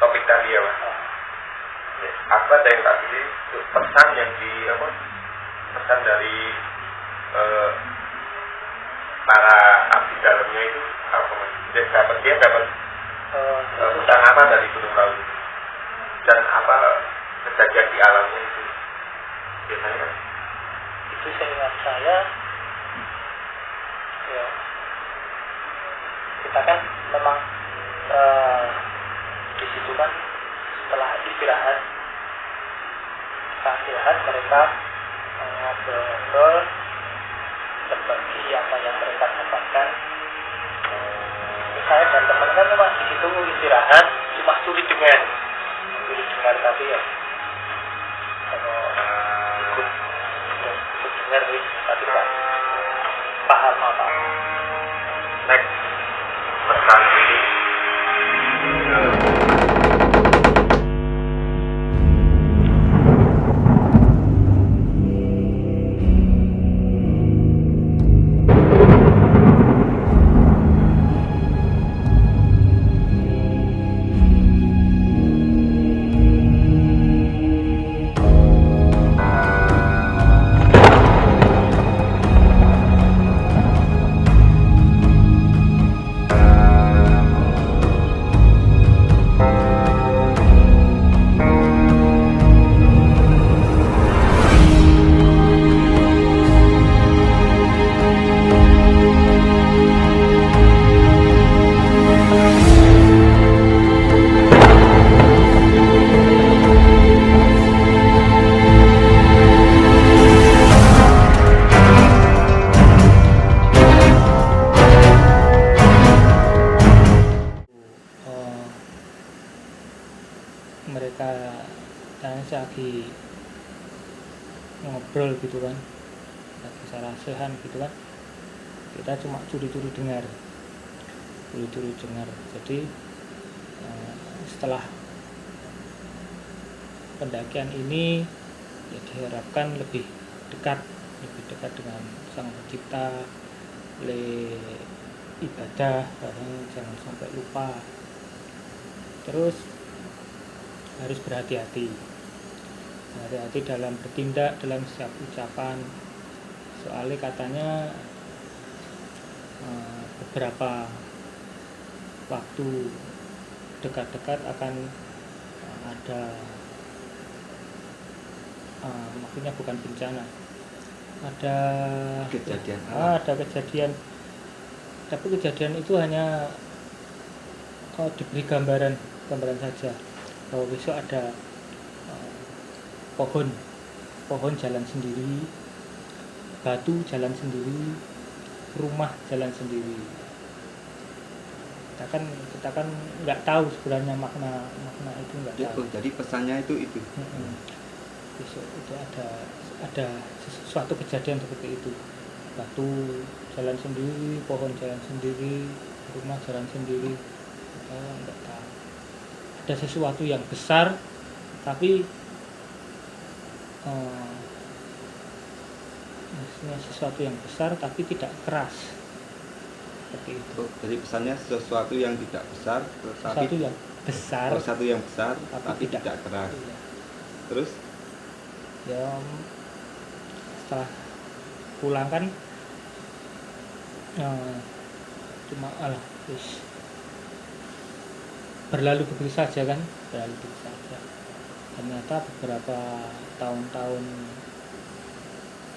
Topik tadi ya Mas. Apa yang tadi pesan yang pesan dari para abdi dalamnya itu apa Mas? Dia dapat pesan apa dari Gunung Lawu dan apa kejadian di alamnya itu biasanya? Itu seingat saya ya, kita kan memang di situ kan setelah istirahat mereka ngobrol berbagi apa yang mereka dapatkan. Saya dan teman kan memang di situ istirahat, cuma sulit dengar tapi ya kalau ikut dengar tapi tak paham apa. Next pesan ini. Mereka lagi ngobrol gitu kan, lagi sarasehan gitu kan, kita cuma curi-curi dengar. Jadi setelah pendakian ini ya diharapkan lebih dekat dengan Sang Pencipta, ibadah jangan sampai lupa. Terus harus berhati-hati dalam bertindak, dalam setiap ucapan. Soalnya katanya beberapa waktu dekat-dekat akan ada maksudnya bukan bencana, ada kejadian, tapi kejadian itu hanya diberi gambaran saja bahwa besok ada pohon jalan sendiri, batu jalan sendiri, rumah jalan sendiri. Kita kan nggak tahu sebenarnya makna itu, nggak tahu. Jadi pesannya itu. Besok itu ada sesuatu kejadian seperti itu, batu jalan sendiri, pohon jalan sendiri, rumah jalan sendiri. Kita nggak tahu. Ada sesuatu yang besar, tapi maksudnya sesuatu yang besar tapi tidak keras, seperti itu. Jadi pesannya sesuatu yang tidak besar, Sesuatu yang besar, tapi tidak keras. Iya. Terus Ya setelah pulang kan cuma berlalu begitu saja. Ternyata beberapa tahun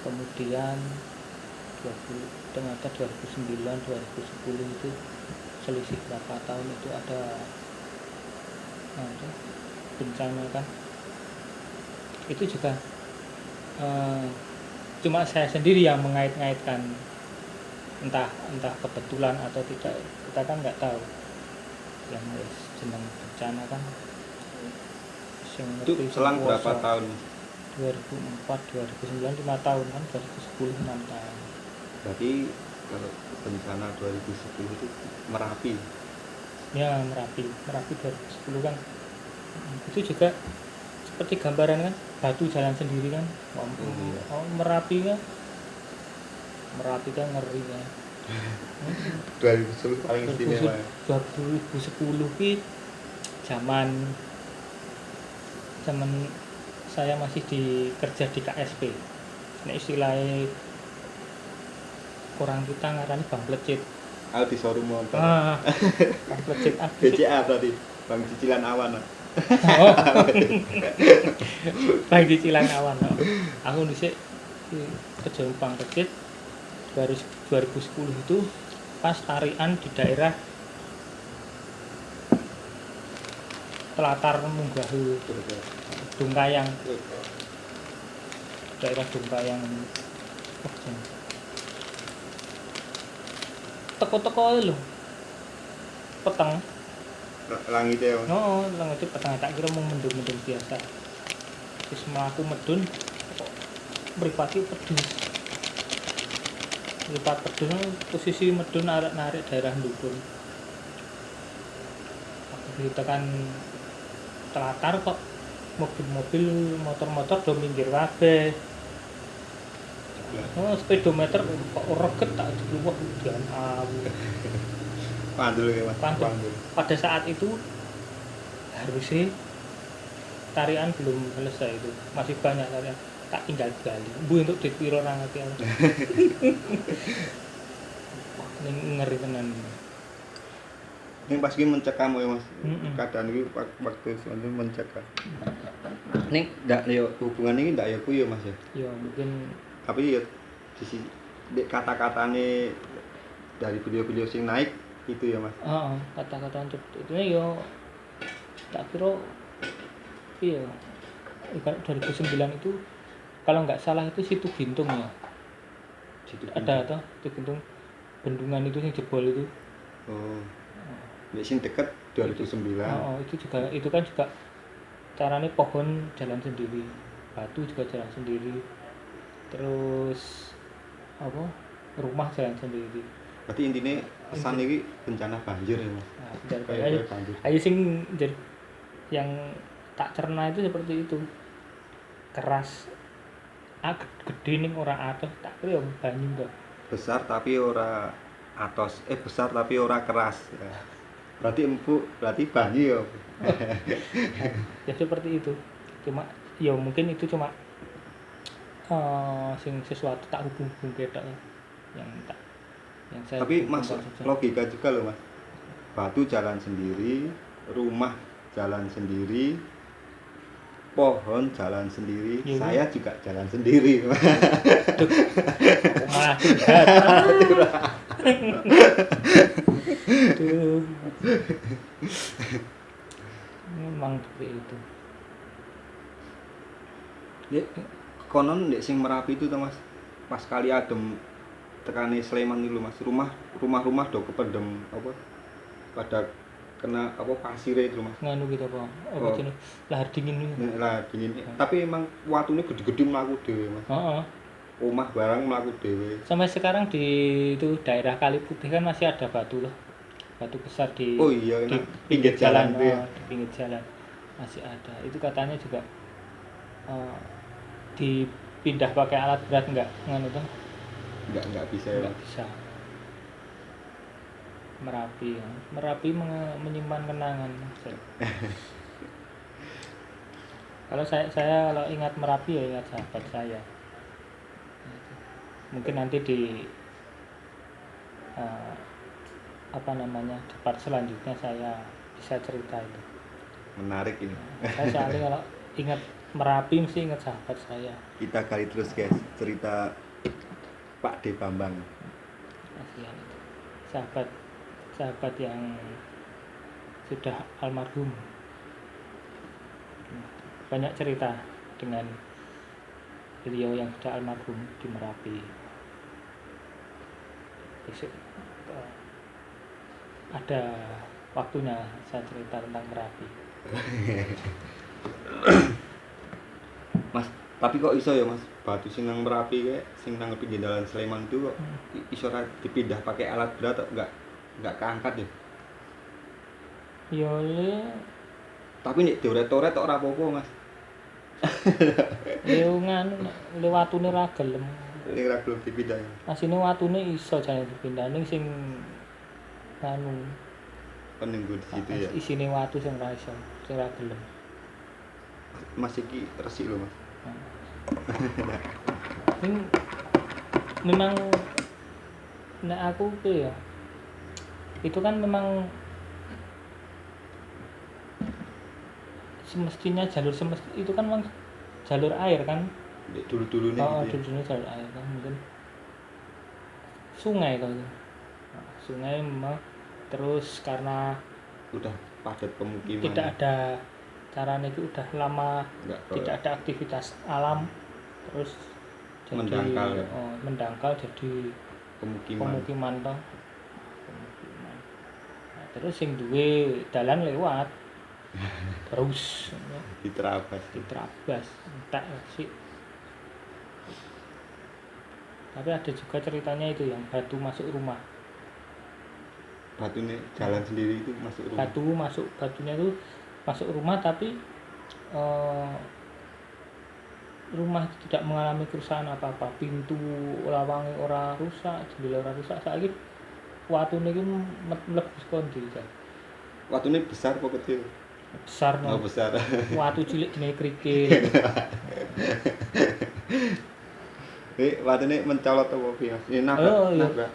kemudian ternyata 2009 2010 itu selisih berapa tahun itu ada bencana kan. Itu juga cuma saya sendiri yang mengait-ngaitkan, entah kebetulan atau tidak, kita kan nggak tahu. Yang jeneng bencana kan sing Itu ngerti selang sing berapa kuwasa. tahun? 2004 2009 5 tahun kan, 2010 6 tahun. Berarti kalau bencana 2010 itu Merapi. Ya Merapi 2010 kan, itu juga seperti gambaran kan, batu jalan sendiri kan. Iya. Merapi kan ngeri kan. 2010 paling istimewa. 2010 ki zaman saya masih kerja di KSP. Nek istilahnya orang kita ngarani Bang Plecit. Di showroom motor. Bang Plecit BCA berarti Bang Cicilan Awan. Oh. Bang Cicilan Awan. Aku dhisik kerja Bang Plecit 2010 itu pas tarian di daerah Telatar Munggah Dungkayang, daerah Dungkayang. Teko-teko lho peteng. Langit ya. Langit peteng, tak kira mau mendung-mendung biasa. Terus mlaku medun kok mripate pedus. Lipat pedus posisi medun narik daerah ndukun. Aku ditekan Telatar kok mobil-mobil, motor-motor do minggir kabeh. Speedometer kok reget tak diluweh udan awu. Pandul ya Mas. Pandul. Pada saat itu harusnya tarian belum selesai itu, masih banyak tarian, tak tinggal gali. Bu untuk dipiro nang ati. Ngeri tenan. Ini pas iki mencekam ya Mas. Mm-mm. Keadaan iki waktu itu mencekam. Ning ndak yo hubungan iki ndak ya ku ya Mas ya. Ya mungkin Tapi ya sisi kata-katane dari video-video sing naik itu ya Mas. kata-kata itu ya tak kira iya 2009 itu kalau nggak salah itu Situ Gintung ya. Ada toh Situ Gintung, bendungan itu yang jebol itu. Sing deket 2009. Itu kan juga caranya pohon jalan sendiri, batu juga jalan sendiri, terus apa rumah jalan sendiri. Berarti intinya pesan ini bencana banjir ya Mas. Kayak banjir. Ayo sing yang tak cerna itu seperti itu, keras, gede ning ora atos, tak kira banyu to. Besar tapi ora atos, besar tapi ora keras. Ya. Berarti banyu ya. Ya seperti itu. Cuma ya mungkin itu cuma sesuatu tak hubung ketok yang saya. Tapi masuk logika juga loh Mas. Batu jalan sendiri, rumah jalan sendiri, pohon jalan sendiri, ya, saya juga jalan sendiri. Malah Aduh. Memang seperti itu. Ya, konon ndek sing Merapi itu tuh Mas. Pas kali adem tekane Sleman itu Mas. Rumah-rumah do kependem apa? Pada kena apa pasir itu Mas. Nganu gitu apa? Apa jenenge? Lahar dingin itu. Lahar dingin. Tapi emang watune gede-gede mlaku dhewe Mas. Heeh. Omah barang mlaku dhewe. Sampai sekarang di itu daerah Kali Putih kan masih ada batu loh. Batu besar di di pinggir jalan itu ya. Di pinggir jalan masih ada. Itu katanya juga dipindah pakai alat berat enggak nganu tuh? Enggak bisa. Enggak bisa. Merapi ya. Merapi menyimpan kenangan. Kalau saya kalau ingat Merapi ya ingat sahabat saya. Mungkin nanti di di part selanjutnya saya bisa cerita itu. Menarik ini. Saya soalnya kalau ingat Merapi mesti ingat sahabat saya. Kita gali terus guys cerita Pak D Bambang. Kasihan itu. Sahabat yang sudah almarhum. Banyak cerita dengan beliau yang sudah almarhum di Merapi. Besok ada waktunya saya cerita tentang Merapi. Mas, tapi kok iso ya Mas, batu sing nang Merapi kayak sing nang pinggir dalan Sleman itu kok iso dipindah pakai alat berat atau enggak keangkat ya? Ya Tapi nek dioret-oret tok ora apa-apa Mas. ya nganu le watune ra gelem. Ning ra gelem dipindah. Asine watune iso jane dipindah ning sing anu Penunggu di situ ya. isine watu sing ra iso, sing ra gelem. Mas iki resik lho Mas. Ini memang nek aku tuh ya itu kan memang semestinya itu kan memang jalur air kan. Dulu-dulu nih gitu. Dulu jalur air kan mungkin sungai kalau itu. Sungai memang terus karena Udah padat pemukiman. tidak ada caranya itu udah lama tidak ada aktivitas alam terus jadi mendangkal jadi pemukiman toh. Pemukiman. Nah, terus sing duwe dalan lewat terus diterabas entek sih. Tapi ada juga ceritanya itu yang batu masuk rumah. Batunya jalan sendiri itu masuk rumah. Batunya itu masuk rumah tapi rumah itu tidak mengalami kerusakan apa-apa. Pintu lawange ora rusak, jendela ora rusak. Saiki watune iki mlebu kondi. Watune besar apa kecil? Besar no. Oh, besar. Watu cilik jenenge krikil. Watune mencolot apa piye Mas? Nabrak.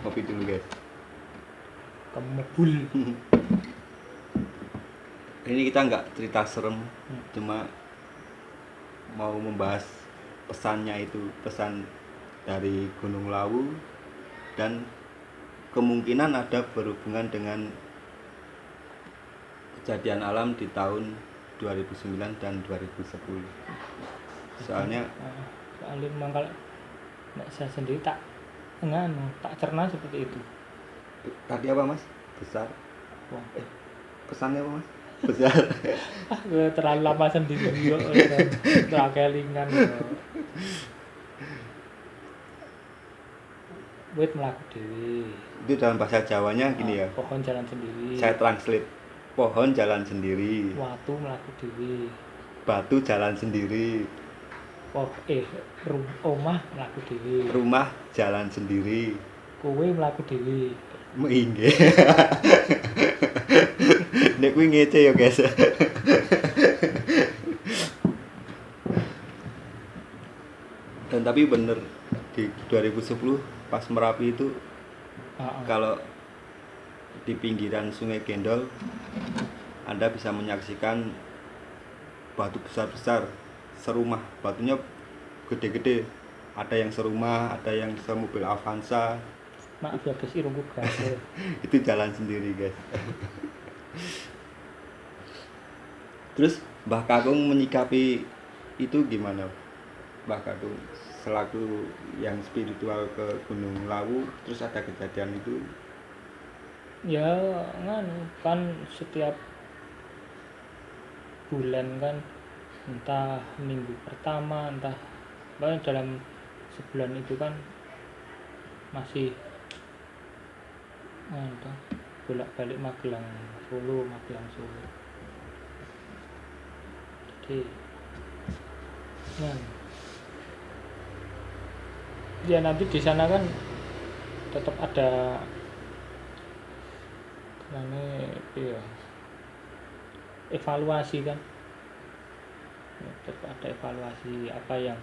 Kopi dulu guys. Kemebul. Ini kita nggak cerita serem, cuma mau membahas pesannya itu, pesan dari Gunung Lawu dan kemungkinan ada berhubungan dengan kejadian alam di tahun 2009 dan 2010. Soalnya memang kalau saya sendiri tak cerna seperti itu. Tadi apa Mas? Besar. Pesannya apa Mas? Besar. Terlalu lama sendiri yo. Kelingan. Wit mlaku dhewe. Itu dalam bahasa Jawanya gini ya. Pohon jalan sendiri. Saya translate. Pohon jalan sendiri. Watu mlaku dhewe. Batu jalan sendiri. Omah mlaku dhewe. Rumah jalan sendiri. Kowe mlaku dhewe. Inggih. Nek kuwi ngece ya, guys. Dan tapi bener di 2010 pas Merapi itu kalau di pinggiran Sungai Gendol Anda bisa menyaksikan batu besar-besar serumah, batunya gede-gede, ada yang serumah, ada yang semobil Avanza. Maaf ya guys, irungku gatel. Itu jalan sendiri guys. Terus Mbah Kakung menyikapi itu gimana? Mbah Kakung selaku yang spiritual ke Gunung Lawu, terus ada kejadian itu. Ya kan setiap bulan kan, entah minggu pertama, entah bahkan dalam sebulan itu kan masih bolak-balik Magelang Solo. Jadi ya nanti di sana kan tetap ada evaluasi kan, tetap ada evaluasi apa yang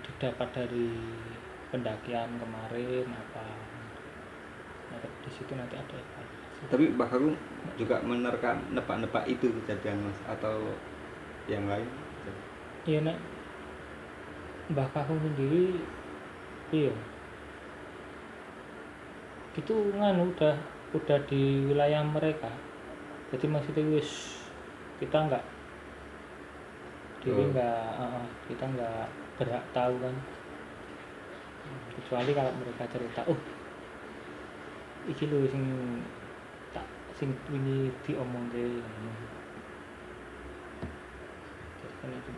didapat dari pendakian kemarin apa. Di situ nanti ada evaluasi. Tapi Mbah Kakung juga nebak-nebak itu kejadian Mas atau yang lain? Iya nek Mbah Kakung sendiri iya itu udah di wilayah mereka Jadi maksudnya wis kita nggak kita nggak berhak tahu kan, kecuali kalau mereka cerita iki lho sing wingi diomongke. Kan itu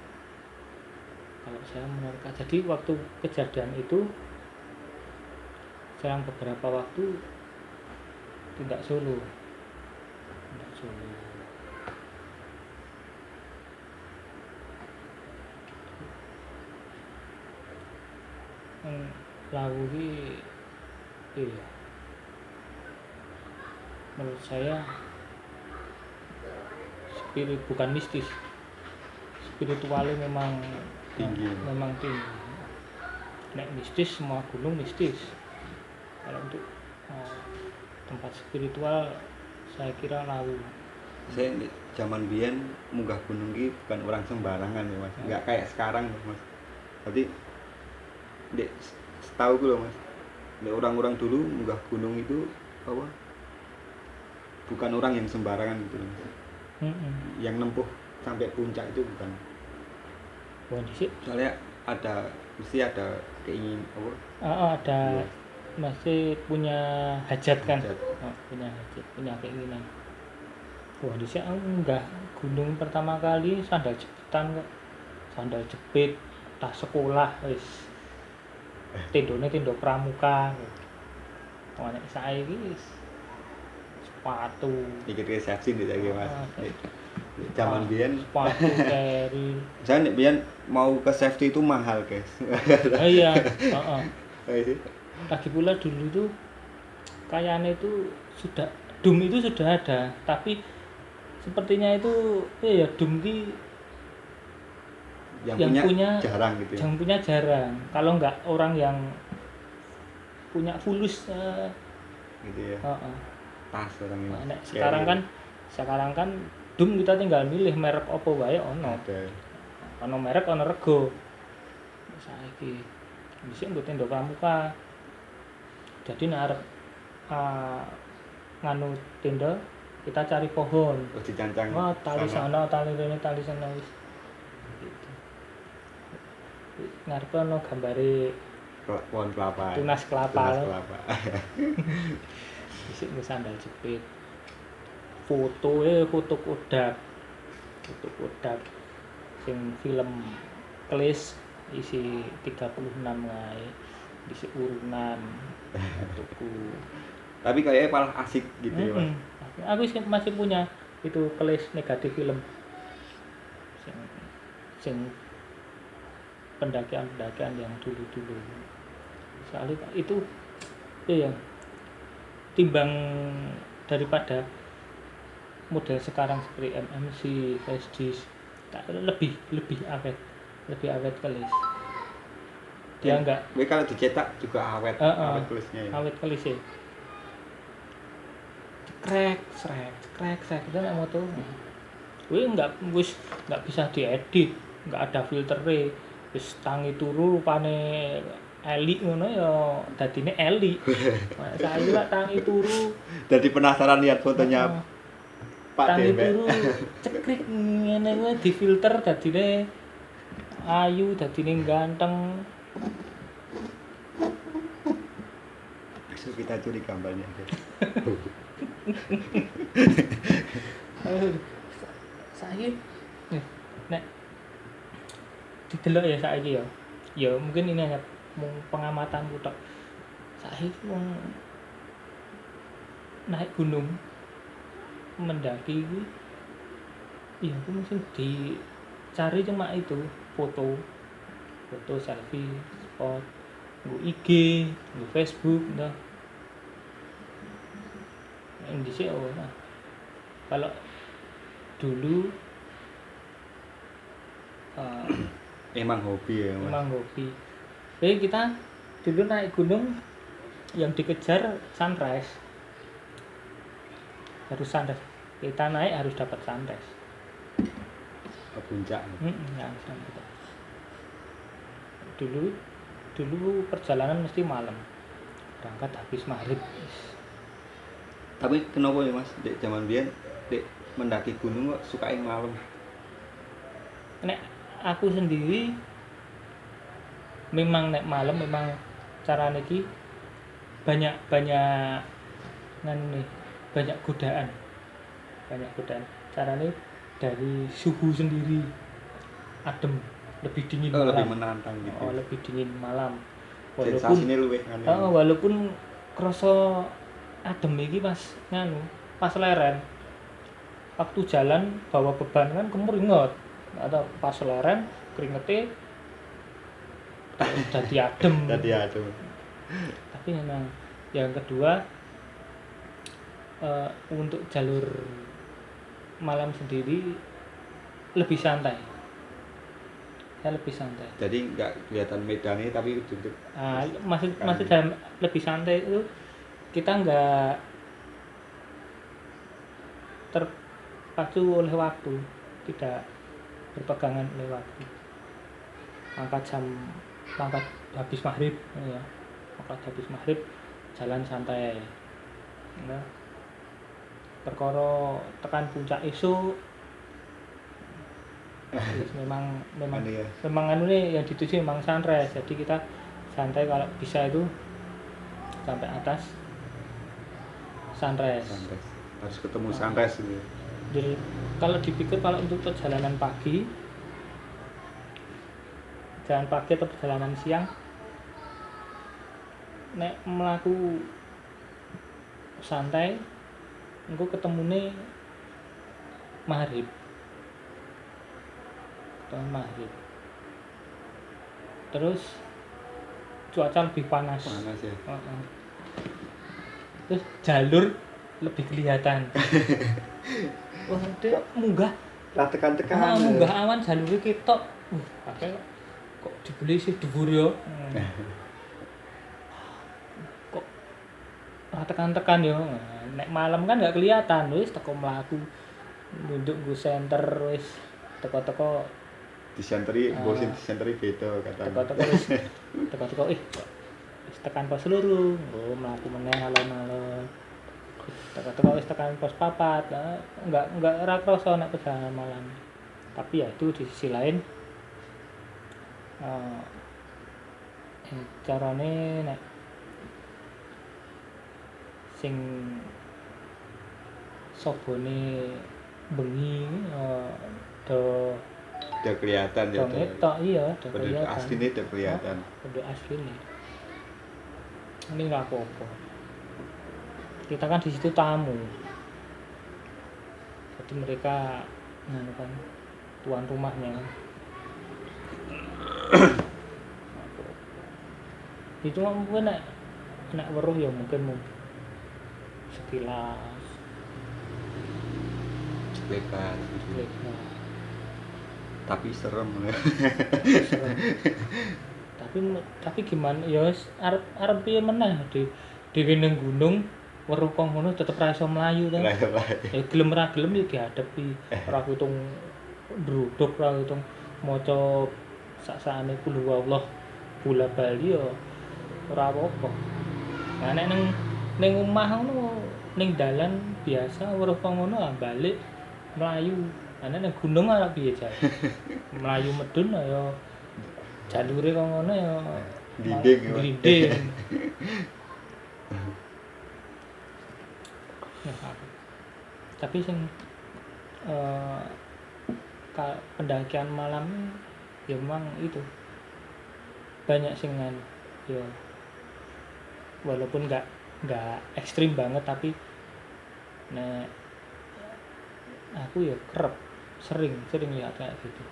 kalau saya menerka. Jadi waktu kejadian itu selang beberapa waktu tindak Solo lagu ini menurut saya bukan mistis, spiritualnya memang Tinggi. memang tinggi. Nek mistis, semua gunung mistis. Kalau untuk tempat spiritual saya kira Lawu. Saya di zaman biyen munggah gunung ki bukan orang sembarangan ya Mas. Enggak kayak sekarang Mas. Berarti setahu gue loh Mas. Orang-orang dulu munggah gunung itu apa? Bukan orang yang sembarangan gitu loh. Yang nempuh sampai puncak itu bukan. Soalnya mesti ada keinginan apa? Ada Ya. masih punya hajat kan? Hajat. Punya hajat, punya keinginan. Wah, di sini enggak gunung pertama kali sandal jepitan kok. Sandal jepit, tas sekolah wis. Tendone tendo pramuka. Wah, nek saiki wis sepatu. Dikit resepsi nih saiki Mas. Zaman biyen sepatu carry. saya nek biyen mau ke safety itu mahal, guys. Iya, lagi pula dulu tuh kayaknya itu sudah Doom itu sudah ada, tapi sepertinya itu ya Doom ki yang yang punya punya jarang gitu ya. yang punya jarang. Kalau enggak orang yang punya fulus Gitu ya. Tas orang ini. Nah, sekarang kan Doom kita tinggal milih merek apa wae ono. Ada. Ono merek ono rego. Saiki dhisik nggo tenda pramuka. Jadi nek arep nganu tenda kita cari pohon. Oh, dicancang. Wah, tali sama. sana, tali rene, tali sana wis. Gitu. Ngarepe ono gambare Pohon kelapa. tunas kelapa. Tunas kelapa. Dhisik nggo sandal jepit. Foto Kodak sing film Klis isi 36 wae disi urunan tuku. Tapi kayaknya malah asik gitu ya Mas. Aku masih punya itu Klis negatif film sing pendakian yang dulu soalnya itu ya timbang daripada model sekarang seperti MMC, FlashDisk lebih awet Kelis. Dia enggak Kalau dicetak juga awet tulisnya ya. awet Kelis ya. Cekrek itu nek moto. Kuwi enggak bisa diedit, enggak ada filtere. Wis tangi turu rupane elik ngono ya dadine elik. Saiki lak tangi turu Jadi penasaran lihat fotonya Pak tangi Dembek. turu cekrik ngene kuwi difilter dadine ayu, dadine ganteng. Besok kita curi gambarnya. Saiki nek didelok ya saiki ya. Ya mungkin ini hanya pengamatanku tok. Saiki wong naik gunung mendaki kuwi ya aku mesti dicari cuma itu foto selfie spot nggo IG nggo Facebook dah Indonesia kalau dulu Emang hobi ya Mas. memang hobi. Jadi kita dulu naik gunung yang dikejar sunrise. Harus sunrise. Kita naik harus dapat sunrise. Ke puncak. Ya, sunrise. Dulu perjalanan mesti malam. Berangkat habis maghrib. Tapi kenapa ya Mas? Di zaman biyen Dek mendaki gunung kok sukain malam. Nek aku sendiri memang nek malam memang carane iki banyak nih banyak godaan carane dari suhu sendiri adem lebih dingin malam. Lebih menantang gitu. Lebih dingin malam Sensasinya luwih walaupun krasa adem iki pas leren waktu jalan bawa beban kan kemeringet atau pas leren keringete jadi adem. Tapi memang yang kedua untuk jalur malam sendiri lebih santai. Saya lebih santai. Jadi nggak kelihatan medannya tapi duduk. Masih dalam lebih santai itu kita nggak terpacu oleh waktu, tidak berpegangan oleh waktu. Angkat habis maghrib, ya. Habis maghrib jalan santai. Ya. Perkara tekan puncak esuk memang yang dituju memang sunrise, jadi kita santai kalau bisa itu sampai atas sunrise. Harus ketemu sunrise gitu. Jadi kalau dipikir kalau untuk perjalanan pagi atau perjalanan siang nek melaku santai engko ketemune maghrib. Terus cuaca lebih panas ya. Terus jalur lebih kelihatan. Wah, dia munggah tekan-tekan. Munggah awan jalure ketok. Pakai kok dibeli sih dhuwur yo. Kok ora tekan-tekan yo. Nek malam kan enggak kelihatan, wis teko mlaku nunduk nggo senter wis teko-teko disenteri, bosin disenteri beda katanya. Teko-teko wis tekan pos loro, mlaku meneh alon-alon. Teko-teko wis tekan pos 4. Enggak ora krasa nek perjalanan malam. Tapi ya itu di sisi lain carane nek sing sobone bengi udah kelihatan ya. Iya, udah kelihatan. Aslinya udah kelihatan. Udah aslinya. Ini nggak apa-apa. Kita kan di situ tamu. Jadi mereka kan tuan rumahnya. Itu mungkin nek weruh ya mungkin sekilas lebar. Tapi serem. Tapi gimana ya arep piye meneh di ning gunung weruh kok ngono tetep ra iso mlayu ta. Ya gelem ra gelem ya dihadapi. Ora kutung ndruduk, ra kutung maca sak-sakane kul huwallah bola bali ya ora apa-apa. Nah nek ning omah ngono ning dalan biasa weruh kok ngono balik mlayu. Ana ning gunung ora piye jar. Mlayu medun ya jalure kok ngono ya glinding. Tapi sing pendakian malam ya memang itu banyak singan ya walaupun nggak ekstrim banget tapi nek aku ya kerep sering lihat kayak gitu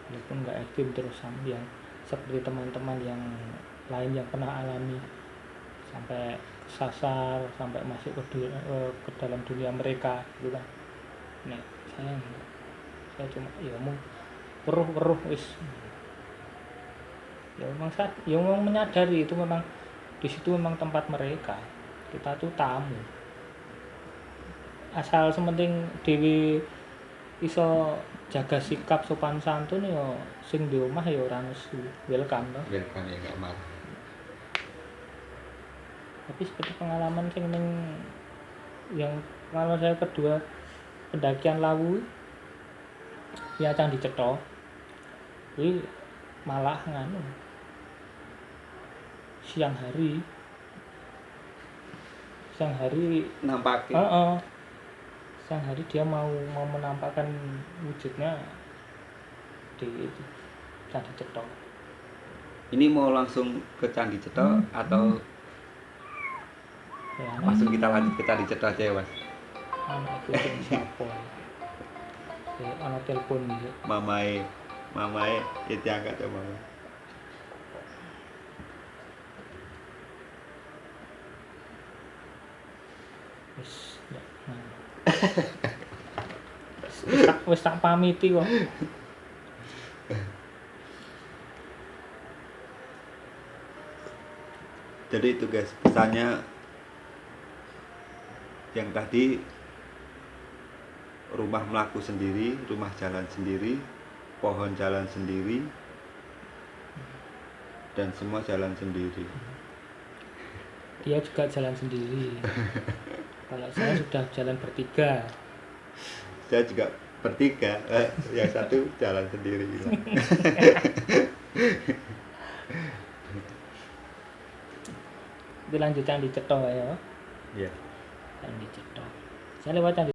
walaupun nggak ekstrim terus yang seperti teman-teman yang lain yang pernah alami sampai sasar sampai masuk ke dalam dunia mereka gitu kan. Nek saya cuma ya mau weruh wis ya memang menyadari itu memang di situ memang tempat mereka, kita tuh tamu. Asal sementing dhewe iso jaga sikap sopan santun ya sing di omah ya ora nesu, welcome to. Welcome ya enggak marah. Tapi seperti pengalaman sing yang pengalaman saya kedua pendakian Lawu ya Candi Cetha kuwi malah nganu siang hari nampake. siang hari dia mau menampakkan wujudnya di itu Candi Cetha. Ini mau langsung ke Candi Cetha atau Ya, langsung kita lanjut ke Candi Cetha aja ya Mas? anak itu siapa ya anak telepon gitu. Mamae itu angkat ya mama. Wis ya, wis tak pamiti kok. Jadi itu guys, pesannya yang tadi rumah melaku sendiri, rumah jalan sendiri, pohon jalan sendiri, dan semua jalan sendiri. Dia juga jalan sendiri. Kalau saya sudah jalan bertiga. Saya juga bertiga, yang satu jalan sendiri. Itu lanjut Candi Cetha ya. Iya. Candi Cetha. Saya lewat Candi